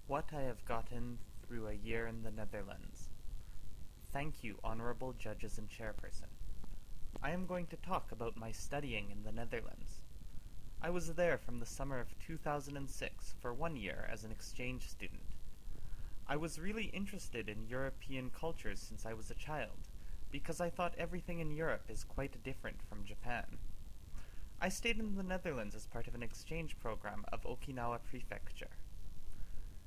What I have gotten through a year in the Netherlands. Thank you, honorable judges and chairperson. I am going to talk about my studying in the Netherlands. I was there from the summer of 2006 for 1 year as an exchange student. I was really interested in European cultures since I was a child, because I thought everything in Europe is quite different from Japan. I stayed in the Netherlands as part of an exchange program of Okinawa Prefecture.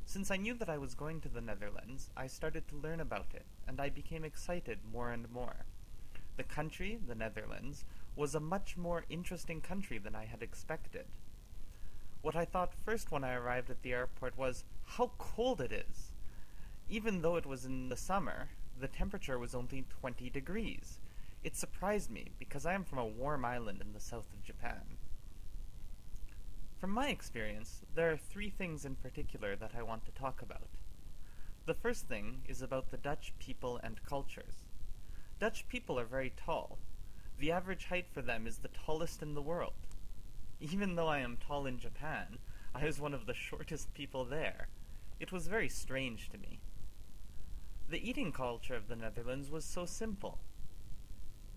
Since I knew that I was going to the Netherlands, I started to learn about it, and I became excited more and more. The country, the Netherlands, was a much more interesting country than I had expected. What I thought first when I arrived at the airport was how cold it is. Even though it was in the summer, the temperature was only 20 degrees. It surprised me because I am from a warm island in the south of Japan. From my experience, there are 3 things in particular that I want to talk about. The first thing is about the Dutch people and cultures. Dutch people are very tall. The average height for them is the tallest in the world. Even though I am tall in Japan, I was one of the shortest people there. It was very strange to me. The eating culture of the Netherlands was so simple.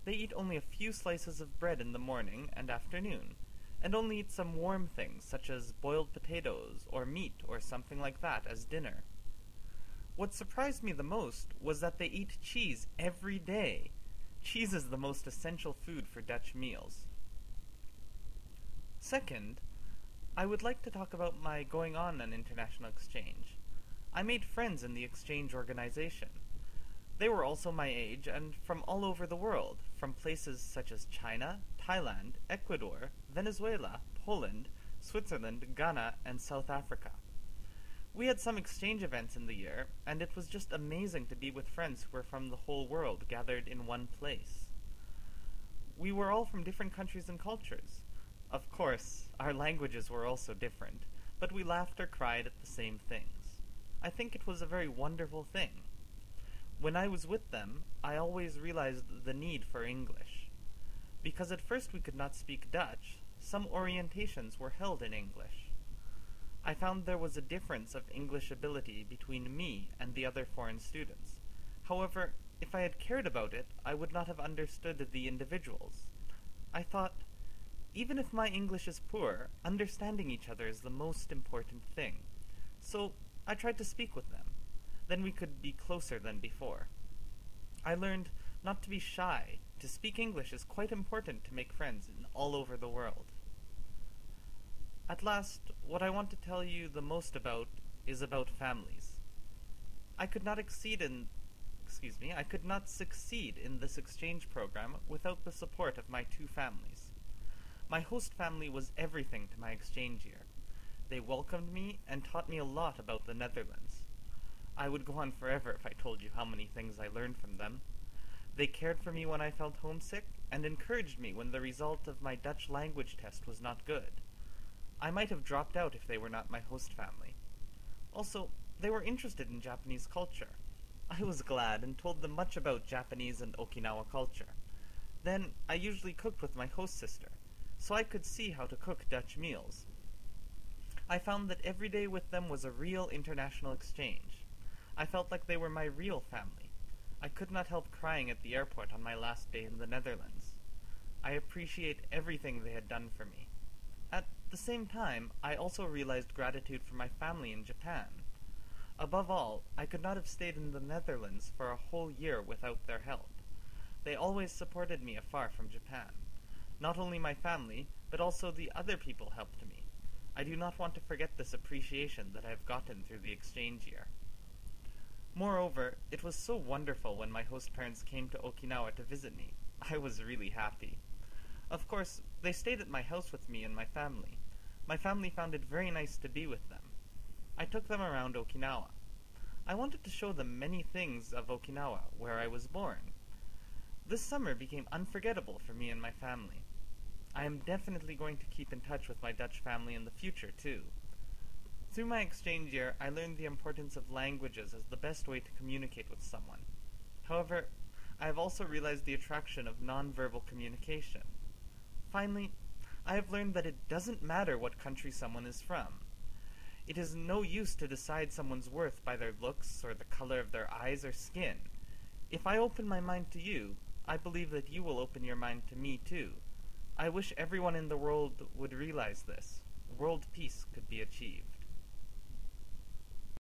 They eat only a few slices of bread in the morning and afternoon, and only eat some warm things such as boiled potatoes or meat or something like that as dinner. What surprised me the most was that they eat cheese every day. Cheese is the most essential food for Dutch meals. Second, I would like to talk about my going on an international exchange. I made friends in the exchange organization. They were also my age and from all over the world, from places such as China, Thailand, Ecuador, Venezuela, Poland, Switzerland, Ghana, and South Africa. We had some exchange events in the year, and it was just amazing to be with friends who were from the whole world gathered in one place. We were all from different countries and cultures. Of course, our languages were also different, but we laughed or cried at the same things. I think it was a very wonderful thing. When I was with them, I always realized the need for English. Because at first we could not speak Dutch, some orientations were held in English. I found there was a difference of English ability between me and the other foreign students. However, if I had cared about it, I would not have understood the individuals. I thought, even if my English is poor, understanding each other is the most important thing. So I tried to speak with them. Then we could be closer than before. I learned not to be shy. To speak English is quite important to make friends all over the world. At last, what I want to tell you the most about is about families. I could not succeed in this exchange program without the support of my 2 families. My host family was everything to my exchange year. They welcomed me and taught me a lot about the Netherlands. I would go on forever if I told you how many things I learned from them. They cared for me when I felt homesick and encouraged me when the result of my Dutch language test was not good. I might have dropped out if they were not my host family. Also, they were interested in Japanese culture. I was glad and told them much about Japanese and Okinawa culture. Then, I usually cooked with my host sister, so I could see how to cook Dutch meals. I found that every day with them was a real international exchange. I felt like they were my real family. I could not help crying at the airport on my last day in the Netherlands. I appreciate everything they had done for me. At the same time, I also realized gratitude for my family in Japan. Above all, I could not have stayed in the Netherlands for a whole year without their help. They always supported me afar from Japan. Not only my family, but also the other people helped me. I do not want to forget this appreciation that I have gotten through the exchange year. Moreover, it was so wonderful when my host parents came to Okinawa to visit me. I was really happy. Of course, they stayed at my house with me and my family. My family found it very nice to be with them. I took them around Okinawa. I wanted to show them many things of Okinawa, where I was born. This summer became unforgettable for me and my family. I am definitely going to keep in touch with my Dutch family in the future, too. Through my exchange year, I learned the importance of languages as the best way to communicate with someone. However, I have also realized the attraction of nonverbal communication. Finally, I have learned that it doesn't matter what country someone is from. It is no use to decide someone's worth by their looks or the color of their eyes or skin. If I open my mind to you, I believe that you will open your mind to me too. I wish everyone in the world would realize this. World peace could be achieved.